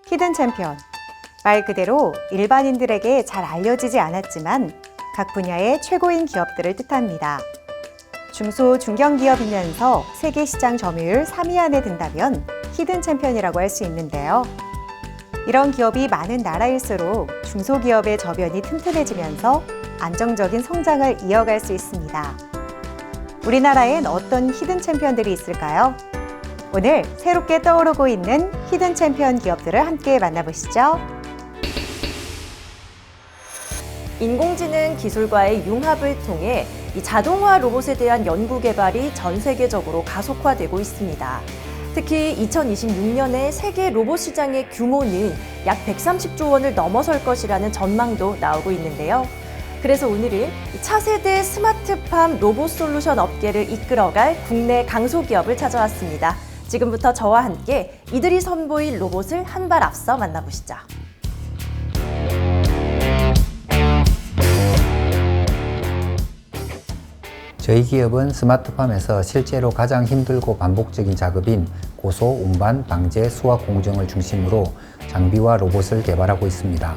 히든 챔피언. 말 그대로 일반인들에게 잘 알려지지 않았지만 각 분야의 최고인 기업들을 뜻합니다. 중소 중견기업이면서 세계 시장 점유율 3위 안에 든다면 히든 챔피언이라고 할 수 있는데요. 이런 기업이 많은 나라일수록 중소기업의 저변이 튼튼해지면서 안정적인 성장을 이어갈 수 있습니다. 우리나라엔 어떤 히든 챔피언들이 있을까요? 오늘 새롭게 떠오르고 있는 히든 챔피언 기업들을 함께 만나보시죠. 인공지능 기술과의 융합을 통해 이 자동화 로봇에 대한 연구 개발이 전 세계적으로 가속화되고 있습니다. 특히 2026년에 세계 로봇 시장의 규모는 약 130조 원을 넘어설 것이라는 전망도 나오고 있는데요. 그래서 오늘은 차세대 스마트팜 로봇 솔루션 업계를 이끌어갈 국내 강소기업을 찾아왔습니다. 지금부터 저와 함께 이들이 선보일 로봇을 한 발 앞서 만나보시죠. 저희 기업은 스마트팜에서 실제로 가장 힘들고 반복적인 작업인 고소, 운반, 방제, 수확 공정을 중심으로 장비와 로봇을 개발하고 있습니다.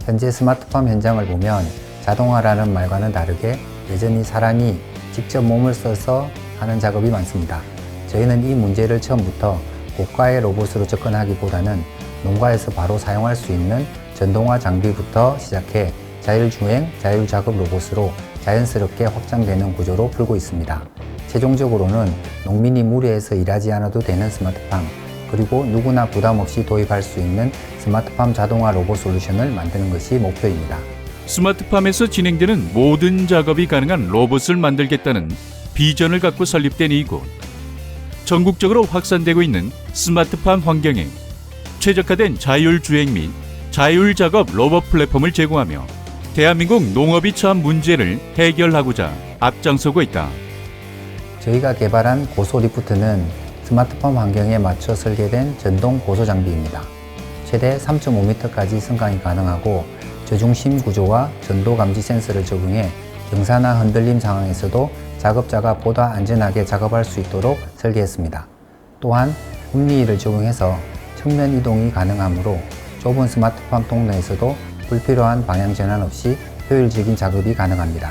현재 스마트팜 현장을 보면 자동화라는 말과는 다르게 여전히 사람이 직접 몸을 써서 하는 작업이 많습니다. 저희는 이 문제를 처음부터 고가의 로봇으로 접근하기보다는 농가에서 바로 사용할 수 있는 전동화 장비부터 시작해 자율주행, 자율작업 로봇으로 자연스럽게 확장되는 구조로 풀고 있습니다. 최종적으로는 농민이 무리해서 일하지 않아도 되는 스마트팜, 그리고 누구나 부담 없이 도입할 수 있는 스마트팜 자동화 로봇 솔루션을 만드는 것이 목표입니다. 스마트팜에서 진행되는 모든 작업이 가능한 로봇을 만들겠다는 비전을 갖고 설립된 이곳. 전국적으로 확산되고 있는 스마트팜 환경에 최적화된 자율주행 및 자율작업 로봇 플랫폼을 제공하며 대한민국 농업이 처한 문제를 해결하고자 앞장서고 있다. 저희가 개발한 고소 리프트는 스마트팜 환경에 맞춰 설계된 전동 고소 장비입니다. 최대 3.5m까지 승강이 가능하고 저중심 구조와 전도 감지 센서를 적용해 경사나 흔들림 상황에서도 작업자가 보다 안전하게 작업할 수 있도록 설계했습니다. 또한 홈리를 적용해서 측면 이동이 가능하므로 좁은 스마트팜 통로에서도 불필요한 방향 전환 없이 효율적인 작업이 가능합니다.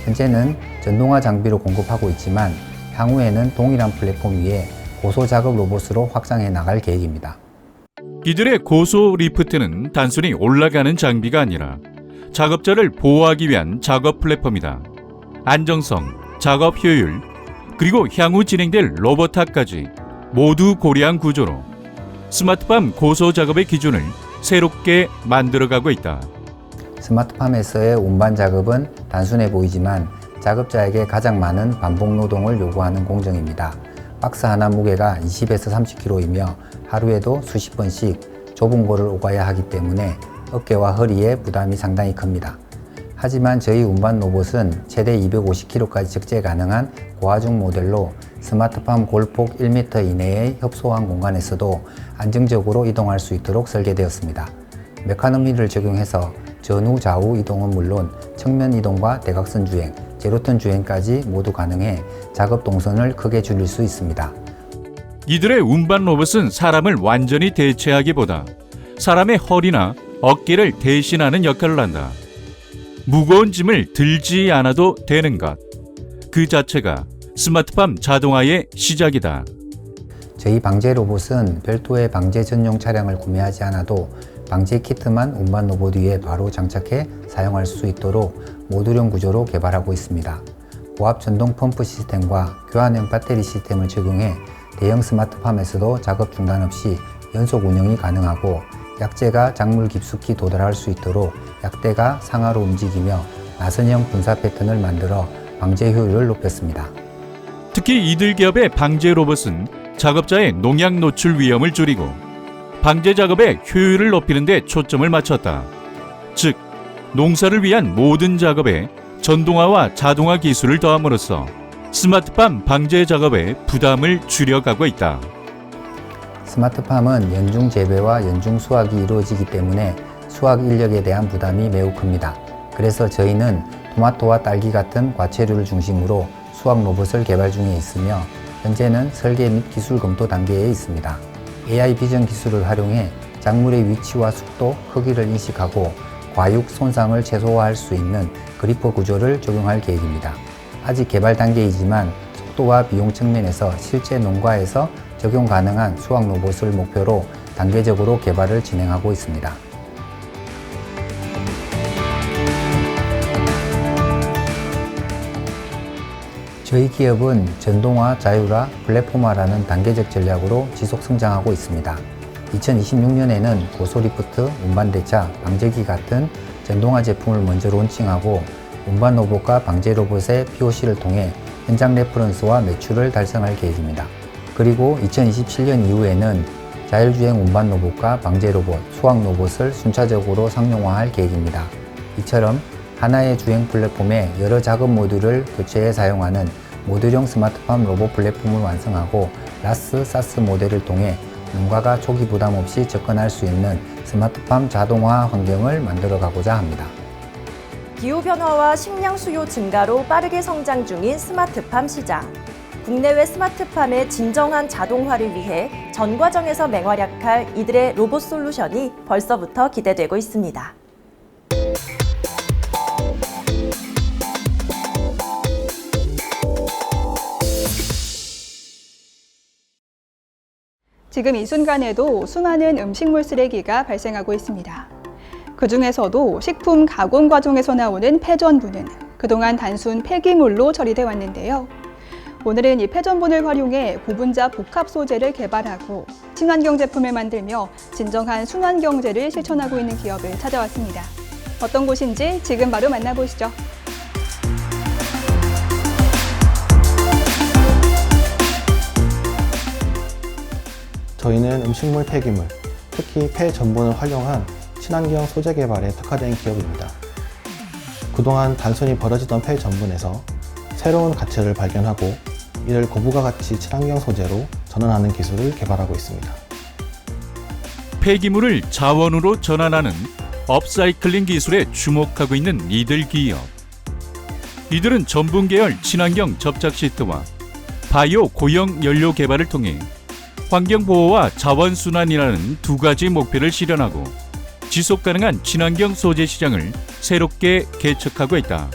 현재는 전동화 장비로 공급하고 있지만 향후에는 동일한 플랫폼 위에 고소 작업 로봇으로 확장해 나갈 계획입니다. 이들의 고소 리프트는 단순히 올라가는 장비가 아니라 작업자를 보호하기 위한 작업 플랫폼이다. 안정성, 작업 효율, 그리고 향후 진행될 로봇화까지 모두 고려한 구조로 스마트팜 고소 작업의 기준을 새롭게 만들어가고 있다. 스마트팜에서의 운반 작업은 단순해 보이지만 작업자에게 가장 많은 반복 노동을 요구하는 공정입니다. 박스 하나 무게가 20에서 30kg이며 하루에도 수십 번씩 좁은 골을 오가야 하기 때문에 어깨와 허리에 부담이 상당히 큽니다. 하지만 저희 운반 로봇은 최대 250kg까지 적재 가능한 고하중 모델로 스마트팜 골폭 1m 이내의 협소한 공간에서도 안정적으로 이동할 수 있도록 설계되었습니다. 메카노미를 적용해서 전후 좌우 이동은 물론 측면 이동과 대각선 주행, 제로턴 주행까지 모두 가능해 작업 동선을 크게 줄일 수 있습니다. 이들의 운반 로봇은 사람을 완전히 대체하기보다 사람의 허리나 어깨를 대신하는 역할을 한다. 무거운 짐을 들지 않아도 되는 것. 그 자체가 스마트팜 자동화의 시작이다. 저희 방제 로봇은 별도의 방제 전용 차량을 구매하지 않아도 방제 키트만 운반 로봇 위에 바로 장착해 사용할 수 있도록 모듈형 구조로 개발하고 있습니다. 고압 전동 펌프 시스템과 교환형 배터리 시스템을 적용해 대형 스마트팜에서도 작업 중단 없이 연속 운영이 가능하고 약재가 작물 깊숙이 도달할 수 있도록 약대가 상하로 움직이며 나선형 분사 패턴을 만들어 방제 효율을 높였습니다. 특히 이들 기업의 방제 로봇은 작업자의 농약 노출 위험을 줄이고 방제 작업의 효율을 높이는 데 초점을 맞췄다. 즉, 농사를 위한 모든 작업에 전동화와 자동화 기술을 더함으로써 스마트팜 방제 작업의 부담을 줄여가고 있다. 스마트팜은 연중 재배와 연중 수확이 이루어지기 때문에 수확 인력에 대한 부담이 매우 큽니다. 그래서 저희는 토마토와 딸기 같은 과채류를 중심으로 수확 로봇을 개발 중에 있으며 현재는 설계 및 기술 검토 단계에 있습니다. AI 비전 기술을 활용해 작물의 위치와 속도, 크기를 인식하고 과육 손상을 최소화할 수 있는 그리퍼 구조를 적용할 계획입니다. 아직 개발 단계이지만 속도와 비용 측면에서 실제 농가에서 적용 가능한 수확 로봇을 목표로 단계적으로 개발을 진행하고 있습니다. 저희 기업은 전동화, 자율화, 플랫폼화라는 단계적 전략으로 지속 성장하고 있습니다. 2026년에는 고소리프트, 운반대차, 방제기 같은 전동화 제품을 먼저 론칭하고 운반 로봇과 방제 로봇의 POC를 통해 현장 레퍼런스와 매출을 달성할 계획입니다. 그리고 2027년 이후에는 자율주행 운반 로봇과 방제 로봇, 수확 로봇을 순차적으로 상용화할 계획입니다. 이처럼 하나의 주행 플랫폼에 여러 작업 모듈을 교체해 사용하는 모듈형 스마트팜 로봇 플랫폼을 완성하고 라스, 사스 모델을 통해 농가가 초기 부담 없이 접근할 수 있는 스마트팜 자동화 환경을 만들어 가고자 합니다. 기후변화와 식량 수요 증가로 빠르게 성장 중인 스마트팜 시장. 국내외 스마트팜의 진정한 자동화를 위해 전 과정에서 맹활약할 이들의 로봇 솔루션이 벌써부터 기대되고 있습니다. 지금 이 순간에도 수많은 음식물 쓰레기가 발생하고 있습니다. 그 중에서도 식품 가공 과정에서 나오는 폐전분은 그동안 단순 폐기물로 처리돼 왔는데요. 오늘은 이 폐전분을 활용해 고분자 복합 소재를 개발하고 친환경 제품을 만들며 진정한 순환경제를 실천하고 있는 기업을 찾아왔습니다. 어떤 곳인지 지금 바로 만나보시죠. 저희는 음식물 폐기물, 특히 폐전분을 활용한 친환경 소재 개발에 특화된 기업입니다. 그동안 단순히 버려지던 폐전분에서 새로운 가치를 발견하고 이를 고부가 가치 친환경 소재로 전환하는 기술을 개발하고 있습니다. 폐기물을 자원으로 전환하는 업사이클링 기술에 주목하고 있는 이들 기업. 이들은 전분 계열 친환경 접착 시트와 바이오 고형 연료 개발을 통해 환경 보호와 자원 순환이라는 두 가지 목표를 실현하고 지속 가능한 친환경 소재 시장을 새롭게 개척하고 있다.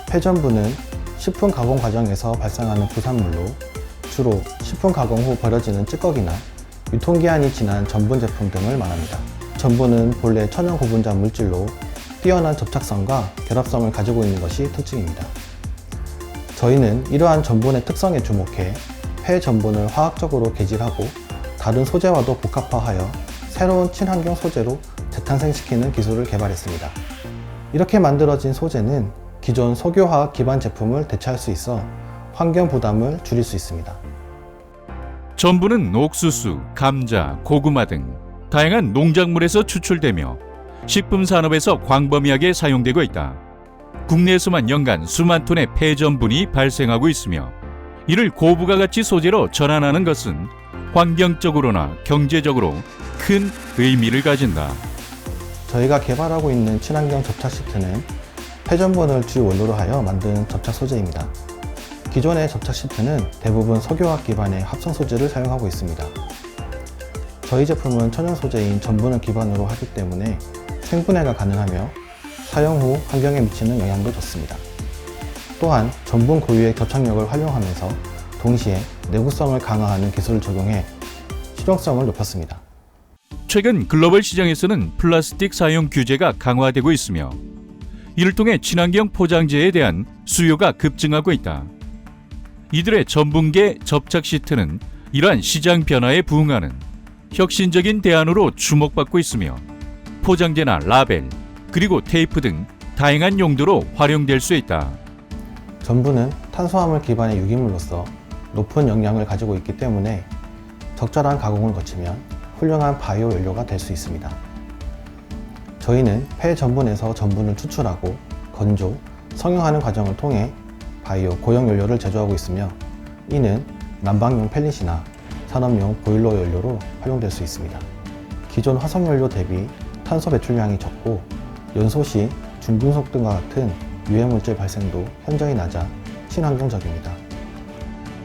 폐전분은 식품 가공 과정에서 발생하는 부산물로 주로 식품 가공 후 버려지는 찌꺼기나 유통기한이 지난 전분 제품 등을 말합니다. 전분은 본래 천연 고분자 물질로 뛰어난 접착성과 결합성을 가지고 있는 것이 특징입니다. 저희는 이러한 전분의 특성에 주목해 폐전분을 화학적으로 개질하고 다른 소재와도 복합화하여 새로운 친환경 소재로 재탄생시키는 기술을 개발했습니다. 이렇게 만들어진 소재는 기존 석유화학 기반 제품을 대체할 수 있어 환경 부담을 줄일 수 있습니다. 전분은 옥수수, 감자, 고구마 등 다양한 농작물에서 추출되며 식품 산업에서 광범위하게 사용되고 있다. 국내에서만 연간 수만 톤의 폐전분이 발생하고 있으며 이를 고부가가치 소재로 전환하는 것은 환경적으로나 경제적으로 큰 의미를 가진다. 저희가 개발하고 있는 친환경 접착 시트는 폐전분을 주 원료로 하여 만든 접착 소재입니다. 기존의 접착 시트는 대부분 석유화학 기반의 합성 소재를 사용하고 있습니다. 저희 제품은 천연 소재인 전분을 기반으로 하기 때문에 생분해가 가능하며 사용 후 환경에 미치는 영향도 적습니다. 또한 전분 고유의 접착력을 활용하면서 동시에 내구성을 강화하는 기술을 적용해 실용성을 높였습니다. 최근 글로벌 시장에서는 플라스틱 사용 규제가 강화되고 있으며 이를 통해 친환경 포장재에 대한 수요가 급증하고 있다. 이들의 전분계 접착 시트는 이러한 시장 변화에 부응하는 혁신적인 대안으로 주목받고 있으며 포장재나 라벨, 그리고 테이프 등 다양한 용도로 활용될 수 있다. 전분은 탄수화물 기반의 유기물로서 높은 영양을 가지고 있기 때문에 적절한 가공을 거치면 훌륭한 바이오 연료가 될 수 있습니다. 저희는 폐전분에서 전분을 추출하고 건조, 성형하는 과정을 통해 바이오 고형 연료를 제조하고 있으며 이는 난방용 펠릿이나 산업용 보일러 연료로 활용될 수 있습니다. 기존 화석연료 대비 탄소 배출량이 적고 연소 시 중금속 등과 같은 유해물질 발생도 현저히 낮아 친환경적입니다.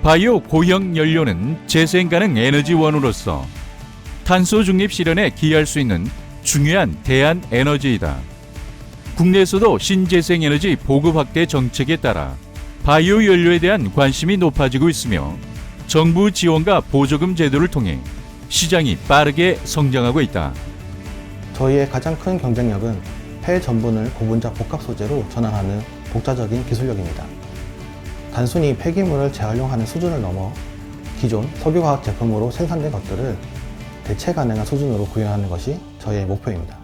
바이오 고형 연료는 재생 가능 에너지원으로서 탄소 중립 실현에 기여할 수 있는 중요한 대안 에너지이다. 국내에서도 신재생에너지 보급 확대 정책에 따라 바이오 연료에 대한 관심이 높아지고 있으며 정부 지원과 보조금 제도를 통해 시장이 빠르게 성장하고 있다. 저희의 가장 큰 경쟁력은 폐 전분을 고분자 복합 소재로 전환하는 독자적인 기술력입니다. 단순히 폐기물을 재활용하는 수준을 넘어 기존 석유화학 제품으로 생산된 것들을 대체 가능한 수준으로 구현하는 것이 저희의 목표입니다.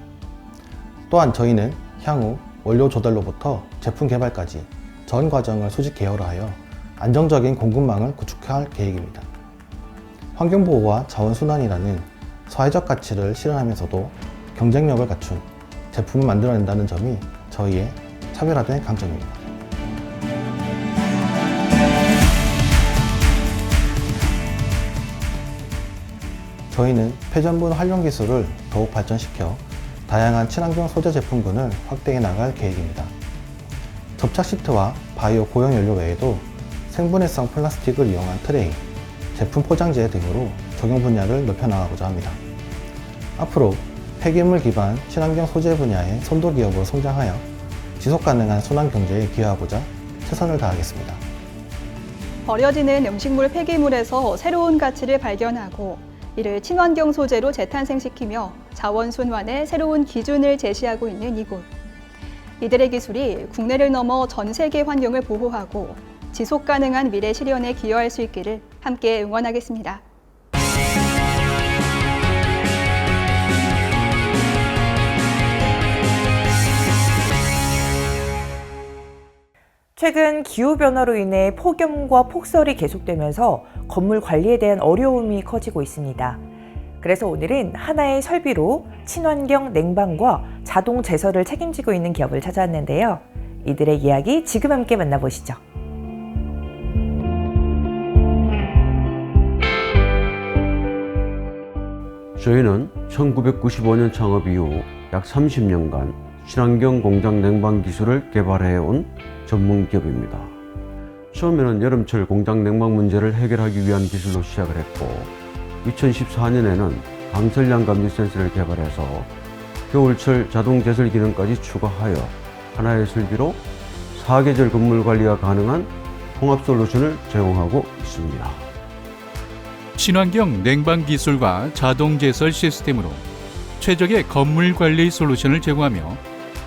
또한 저희는 향후 원료 조달로부터 제품 개발까지 전 과정을 수직 계열화하여 안정적인 공급망을 구축할 계획입니다. 환경보호와 자원순환이라는 사회적 가치를 실현하면서도 경쟁력을 갖춘 제품을 만들어낸다는 점이 저희의 차별화된 강점입니다. 저희는 폐전분 활용 기술을 더욱 발전시켜 다양한 친환경 소재 제품군을 확대해 나갈 계획입니다. 접착 시트와 바이오 고형 연료 외에도 생분해성 플라스틱을 이용한 트레이, 제품 포장재 등으로 적용 분야를 넓혀나가고자 합니다. 앞으로 폐기물 기반 친환경 소재 분야의 선도 기업으로 성장하여 지속 가능한 순환 경제에 기여하고자 최선을 다하겠습니다. 버려지는 음식물 폐기물에서 새로운 가치를 발견하고 이를 친환경 소재로 재탄생시키며 자원 순환의 새로운 기준을 제시하고 있는 이곳. 이들의 기술이 국내를 넘어 전 세계 환경을 보호하고 지속 가능한 미래 실현에 기여할 수 있기를 함께 응원하겠습니다. 최근 기후변화로 인해 폭염과 폭설이 계속되면서 건물 관리에 대한 어려움이 커지고 있습니다. 그래서 오늘은 하나의 설비로 친환경 냉방과 자동 제설을 책임지고 있는 기업을 찾아왔는데요. 이들의 이야기 지금 함께 만나보시죠. 저희는 1995년 창업 이후 약 30년간 친환경 공장 냉방 기술을 개발해온 전문 기업입니다. 처음에는 여름철 공장 냉방 문제를 해결하기 위한 기술로 시작을 했고 2014년에는 강설량 감지 센서를 개발해서 겨울철 자동 제설 기능까지 추가하여 하나의 설비로 4계절 건물 관리가 가능한 통합 솔루션을 제공하고 있습니다. 친환경 냉방 기술과 자동 제설 시스템으로 최적의 건물 관리 솔루션을 제공하며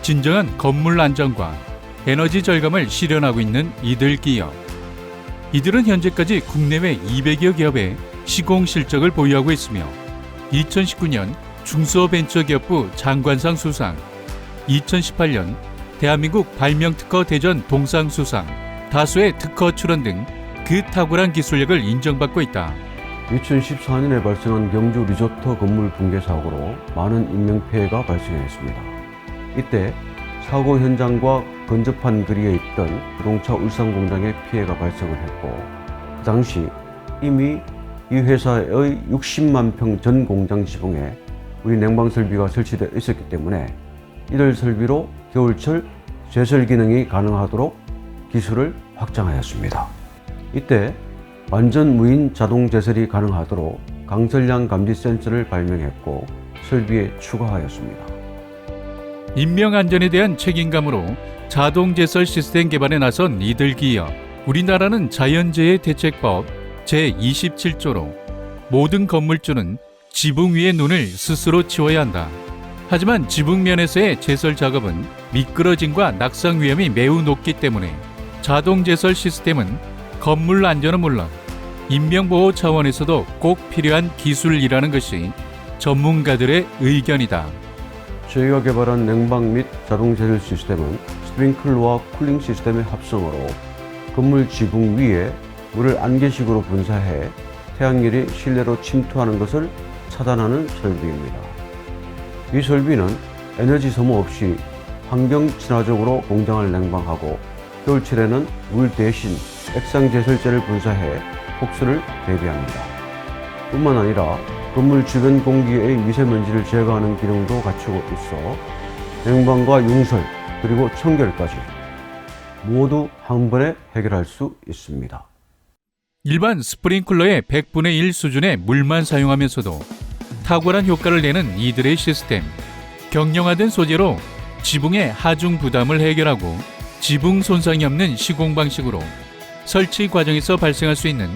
진정한 건물 안정과 에너지 절감을 실현하고 있는 이들 기업. 이들은 현재까지 국내외 200여 기업의 시공 실적을 보유하고 있으며 2019년 중소벤처기업부 장관상 수상, 2018년 대한민국 발명특허 대전 동상 수상, 다수의 특허 출원 등 그 탁월한 기술력을 인정받고 있다. 2014년에 발생한 경주 리조트 건물 붕괴 사고로 많은 인명피해가 발생했습니다. 이때 사고 현장과 근접한 거리에 있던 자동차 울산 공장에 피해가 발생을 했고 그 당시 이미 이 회사의 60만 평 전 공장 지붕에 우리 냉방 설비가 설치되어 있었기 때문에 이들 설비로 겨울철 제설 기능이 가능하도록 기술을 확장하였습니다. 이때 완전 무인 자동 제설이 가능하도록 강설량 감지 센서를 발명했고 설비에 추가하였습니다. 인명 안전에 대한 책임감으로 자동 제설 시스템 개발에 나선 이들 기업. 우리나라는 자연재해 대책법 제27조로 모든 건물주는 지붕 위의 눈을 스스로 치워야 한다. 하지만 지붕면에서의 제설 작업은 미끄러짐과 낙상 위험이 매우 높기 때문에 자동 제설 시스템은 건물 안전은 물론 인명보호 차원에서도 꼭 필요한 기술이라는 것이 전문가들의 의견이다. 저희가 개발한 냉방 및 자동 제설 시스템은 스프링클러와 쿨링 시스템의 합성으로 건물 지붕 위에 물을 안개식으로 분사해 태양열이 실내로 침투하는 것을 차단하는 설비입니다. 이 설비는 에너지 소모 없이 환경 친화적으로 공장을 냉방하고 겨울철에는 물 대신 액상 제설제를 분사해 폭설을 대비합니다. 뿐만 아니라 건물 주변 공기의 미세먼지를 제거하는 기능도 갖추고 있어 냉방과 용설 그리고 청결까지 모두 한 번에 해결할 수 있습니다. 일반 스프링클러의 100분의 1 수준의 물만 사용하면서도 탁월한 효과를 내는 이들의 시스템. 경량화된 소재로 지붕의 하중 부담을 해결하고 지붕 손상이 없는 시공 방식으로 설치 과정에서 발생할 수 있는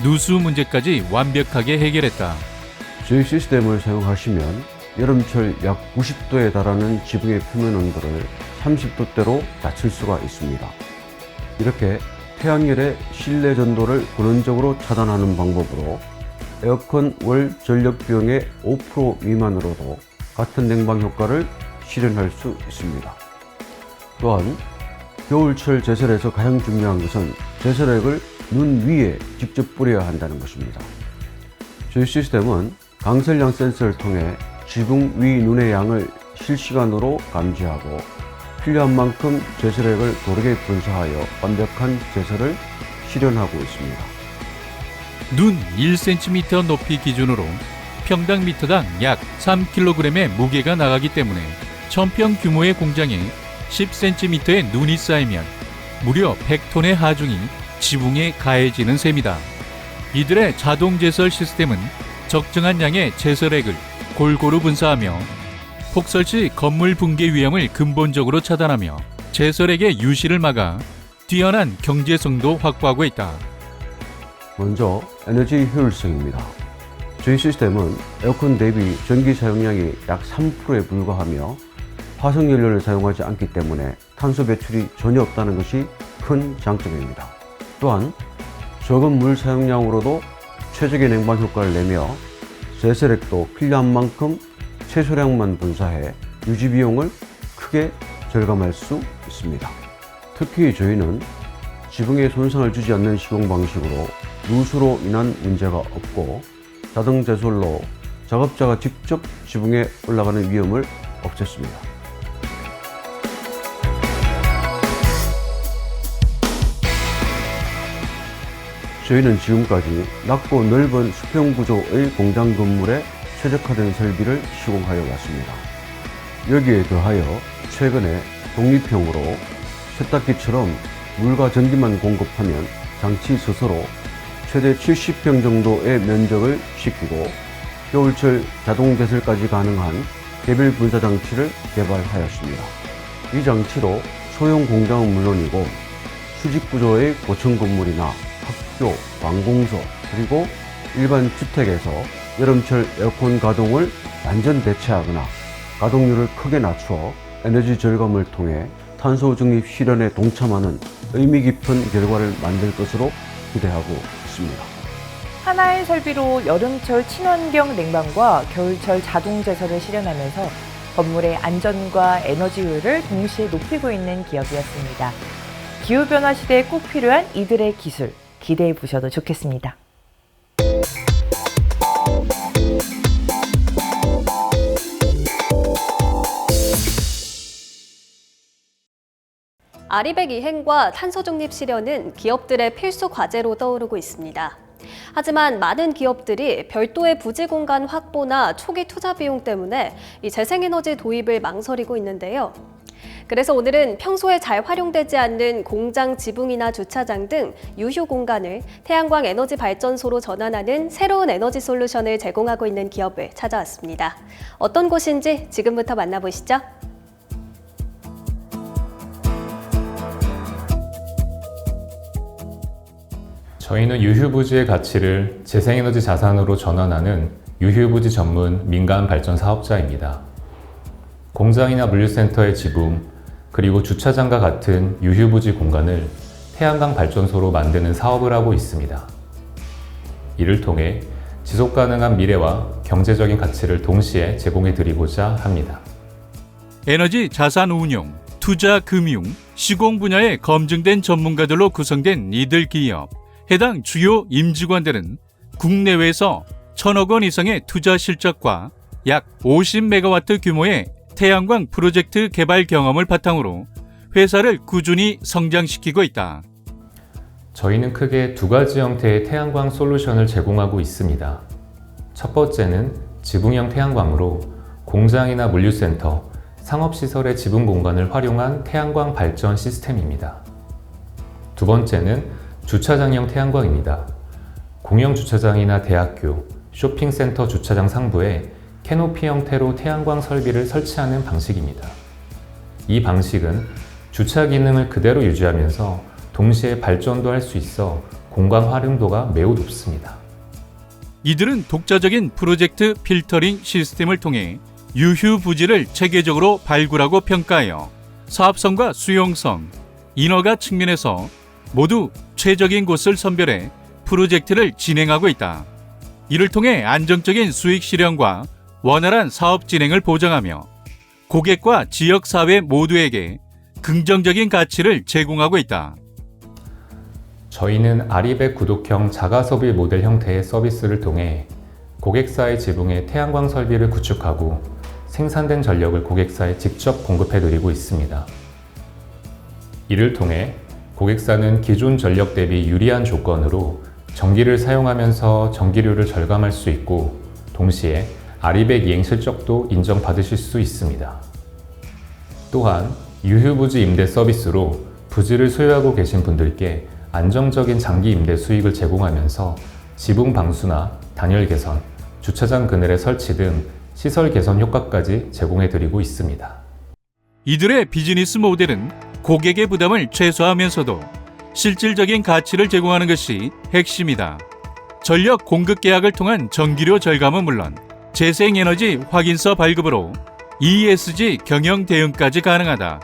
누수 문제까지 완벽하게 해결했다. 저희 시스템을 사용하시면 여름철 약 90도에 달하는 지붕의 표면 온도를 30도대로 낮출 수가 있습니다. 이렇게 태양열의 실내 전도를 근원적으로 차단하는 방법으로 에어컨 월 전력 비용의 5% 미만으로도 같은 냉방 효과를 실현할 수 있습니다. 또한 겨울철 제설에서 가장 중요한 것은 제설액을 눈 위에 직접 뿌려야 한다는 것입니다. 저희 시스템은 강설량 센서를 통해 지붕 위 눈의 양을 실시간으로 감지하고 필요한 만큼 제설액을 고르게 분사하여 완벽한 제설을 실현하고 있습니다. 눈 1cm 높이 기준으로 평당 미터당 약 3kg의 무게가 나가기 때문에 1000평 규모의 공장에 10cm의 눈이 쌓이면 무려 100톤의 하중이 지붕에 가해지는 셈이다. 이들의 자동 제설 시스템은 적정한 양의 제설액을 골고루 분사하며 폭설 시 건물 붕괴 위험을 근본적으로 차단하며 제설액의 유실을 막아 뛰어난 경제성도 확보하고 있다. 먼저 에너지 효율성입니다. 저희 시스템은 에어컨 대비 전기 사용량이 약 3%에 불과하며 화석연료를 사용하지 않기 때문에 탄소 배출이 전혀 없다는 것이 큰 장점입니다. 또한 적은 물 사용량으로도 최적의 냉방 효과를 내며 제설액도 필요한 만큼 최소량만 분사해 유지 비용을 크게 절감할 수 있습니다. 특히 저희는 지붕에 손상을 주지 않는 시공 방식으로 누수로 인한 문제가 없고 자동 제설로 작업자가 직접 지붕에 올라가는 위험을 없앴습니다. 저희는 지금까지 낮고 넓은 수평 구조의 공장 건물에 최적화된 설비를 시공하여 왔습니다. 여기에 더하여 최근에 독립형으로 세탁기처럼 물과 전기만 공급하면 장치 스스로 최대 70평 정도의 면적을 씻기고 겨울철 자동 제설까지 가능한 개별 분사 장치를 개발하였습니다. 이 장치로 소형 공장은 물론이고 수직 구조의 고층 건물이나 학교, 관공서, 그리고 일반 주택에서 여름철 에어컨 가동을 완전 대체하거나 가동률을 크게 낮춰 에너지 절감을 통해 탄소 중립 실현에 동참하는 의미 깊은 결과를 만들 것으로 기대하고 있습니다. 하나의 설비로 여름철 친환경 냉방과 겨울철 자동 제설을 실현하면서 건물의 안전과 에너지 효율을 동시에 높이고 있는 기업이었습니다. 기후변화 시대에 꼭 필요한 이들의 기술, 기대해 보셔도 좋겠습니다. 아리백 이행과 탄소 중립 실현은 기업들의 필수 과제로 떠오르고 있습니다. 하지만 많은 기업들이 별도의 부지 공간 확보나 초기 투자 비용 때문에 이 재생에너지 도입을 망설이고 있는데요. 그래서 오늘은 평소에 잘 활용되지 않는 공장 지붕이나 주차장 등 유휴 공간을 태양광 에너지 발전소로 전환하는 새로운 에너지 솔루션을 제공하고 있는 기업을 찾아왔습니다. 어떤 곳인지 지금부터 만나보시죠. 저희는 유휴부지의 가치를 재생에너지 자산으로 전환하는 유휴부지 전문 민간 발전 사업자입니다. 공장이나 물류센터의 지붕, 그리고 주차장과 같은 유휴부지 공간을 태양광 발전소로 만드는 사업을 하고 있습니다. 이를 통해 지속가능한 미래와 경제적인 가치를 동시에 제공해 드리고자 합니다. 에너지 자산 운용, 투자 금융, 시공 분야에 검증된 전문가들로 구성된 이들 기업. 해당 주요 임직원들은 국내외에서 1,000억 원 이상의 투자 실적과 약 50메가와트 규모의 태양광 프로젝트 개발 경험을 바탕으로 회사를 꾸준히 성장시키고 있다. 저희는 크게 두 가지 형태의 태양광 솔루션을 제공하고 있습니다. 첫 번째는 지붕형 태양광으로 공장이나 물류센터, 상업시설의 지붕 공간을 활용한 태양광 발전 시스템입니다. 두 번째는 주차장형 태양광입니다. 공영 주차장이나 대학교, 쇼핑센터 주차장 상부에 캐노피 형태로 태양광 설비를 설치하는 방식입니다. 이 방식은 주차 기능을 그대로 유지하면서 동시에 발전도 할 수 있어 공간 활용도가 매우 높습니다. 이들은 독자적인 프로젝트 필터링 시스템을 통해 유휴 부지를 체계적으로 발굴하고 평가하여 사업성과 수용성, 인허가 측면에서 모두 최적인 곳을 선별해 프로젝트를 진행하고 있다. 이를 통해 안정적인 수익 실현과 원활한 사업 진행을 보장하며 고객과 지역사회 모두에게 긍정적인 가치를 제공하고 있다. 저희는 아리백 구독형 자가소비 모델 형태의 서비스를 통해 고객사의 지붕에 태양광 설비를 구축하고 생산된 전력을 고객사에 직접 공급해드리고 있습니다. 이를 통해 고객사는 기존 전력 대비 유리한 조건으로 전기를 사용하면서 전기료를 절감할 수 있고 동시에 아리백 이행 실적도 인정받으실 수 있습니다. 또한 유휴부지 임대 서비스로 부지를 소유하고 계신 분들께 안정적인 장기 임대 수익을 제공하면서 지붕 방수나 단열 개선, 주차장 그늘의 설치 등 시설 개선 효과까지 제공해드리고 있습니다. 이들의 비즈니스 모델은 고객의 부담을 최소화하면서도 실질적인 가치를 제공하는 것이 핵심이다. 전력 공급 계약을 통한 전기료 절감은 물론 재생에너지 확인서 발급으로 ESG 경영 대응까지 가능하다.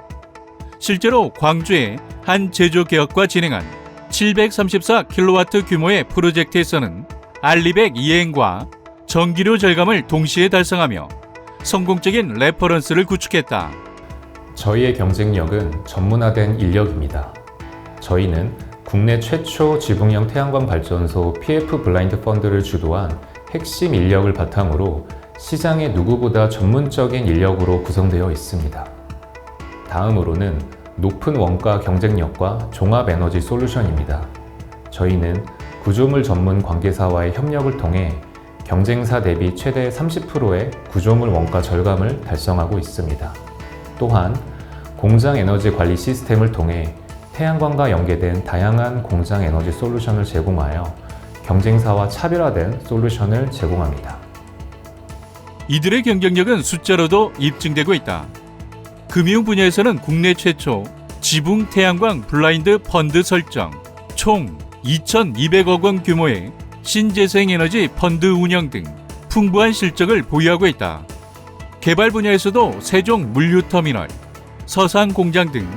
실제로 광주의 한 제조개혁과 진행한 734kW 규모의 프로젝트에서는 알리백 이행과 전기료 절감을 동시에 달성하며 성공적인 레퍼런스를 구축했다. 저희의 경쟁력은 전문화된 인력입니다. 저희는 국내 최초 지붕형 태양광 발전소 PF 블라인드 펀드를 주도한 핵심 인력을 바탕으로 시장의 누구보다 전문적인 인력으로 구성되어 있습니다. 다음으로는 높은 원가 경쟁력과 종합 에너지 솔루션입니다. 저희는 구조물 전문 관계사와의 협력을 통해 경쟁사 대비 최대 30%의 구조물 원가 절감을 달성하고 있습니다. 또한 공장 에너지 관리 시스템을 통해 태양광과 연계된 다양한 공장 에너지 솔루션을 제공하여 경쟁사와 차별화된 솔루션을 제공합니다. 이들의 경쟁력은 숫자로도 입증되고 있다. 금융 분야에서는 국내 최초 지붕 태양광 블라인드 펀드 설정, 총 2,200억 원 규모의 신재생에너지 펀드 운영 등 풍부한 실적을 보유하고 있다. 개발 분야에서도 세종 물류터미널, 서산 공장 등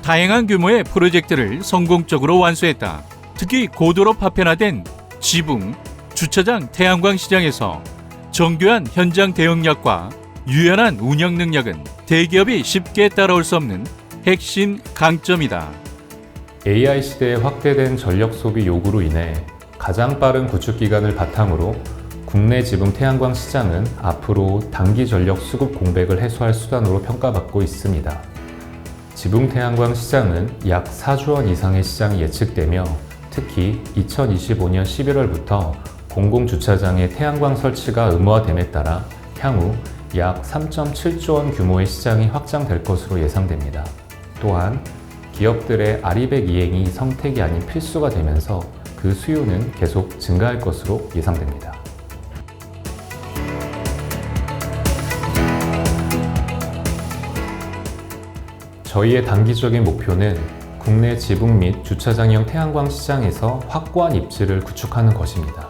다양한 규모의 프로젝트를 성공적으로 완수했다. 특히 고도로 파편화된 지붕, 주차장 태양광 시장에서 정교한 현장 대응력과 유연한 운영 능력은 대기업이 쉽게 따라올 수 없는 핵심 강점이다. AI 시대의 확대된 전력 소비 요구로 인해 가장 빠른 구축 기간을 바탕으로 국내 지붕 태양광 시장은 앞으로 단기 전력 수급 공백을 해소할 수단으로 평가받고 있습니다. 지붕 태양광 시장은 약 4조 원 이상의 시장이 예측되며 특히 2025년 11월부터 공공주차장의 태양광 설치가 의무화됨에 따라 향후 약 3.7조 원 규모의 시장이 확장될 것으로 예상됩니다. 또한 기업들의 아리백 이행이 선택이 아닌 필수가 되면서 그 수요는 계속 증가할 것으로 예상됩니다. 저희의 단기적인 목표는 국내 지붕 및 주차장형 태양광 시장에서 확고한 입지를 구축하는 것입니다.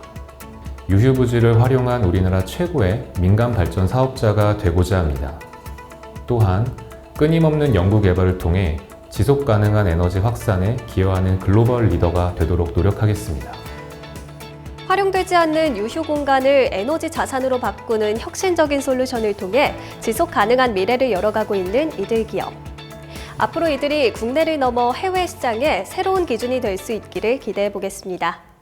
유휴부지를 활용한 우리나라 최고의 민간 발전 사업자가 되고자 합니다. 또한 끊임없는 연구 개발을 통해 지속 가능한 에너지 확산에 기여하는 글로벌 리더가 되도록 노력하겠습니다. 활용되지 않는 유휴 공간을 에너지 자산으로 바꾸는 혁신적인 솔루션을 통해 지속 가능한 미래를 열어가고 있는 이들 기업. 앞으로 이들이 국내를 넘어 해외 시장에 새로운 기준이 될 수 있기를 기대해 보겠습니다.